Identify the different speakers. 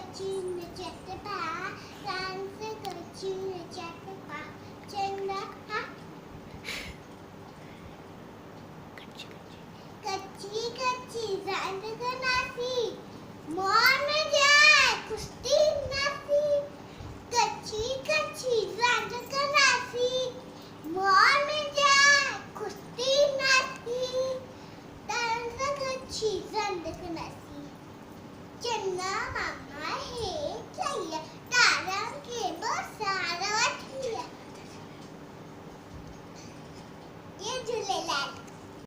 Speaker 1: कच्ची नचत पा रांस कच्ची नचत पा चंदा हा कच्ची कच्ची रांस कनासी मोर में जाए कुश्ती नासी कच्ची कच्ची रांस कनासी मोर में जाए कुश्ती नासी रांस कच्ची रांस कनासी चंदा मामा है चलिए तारा के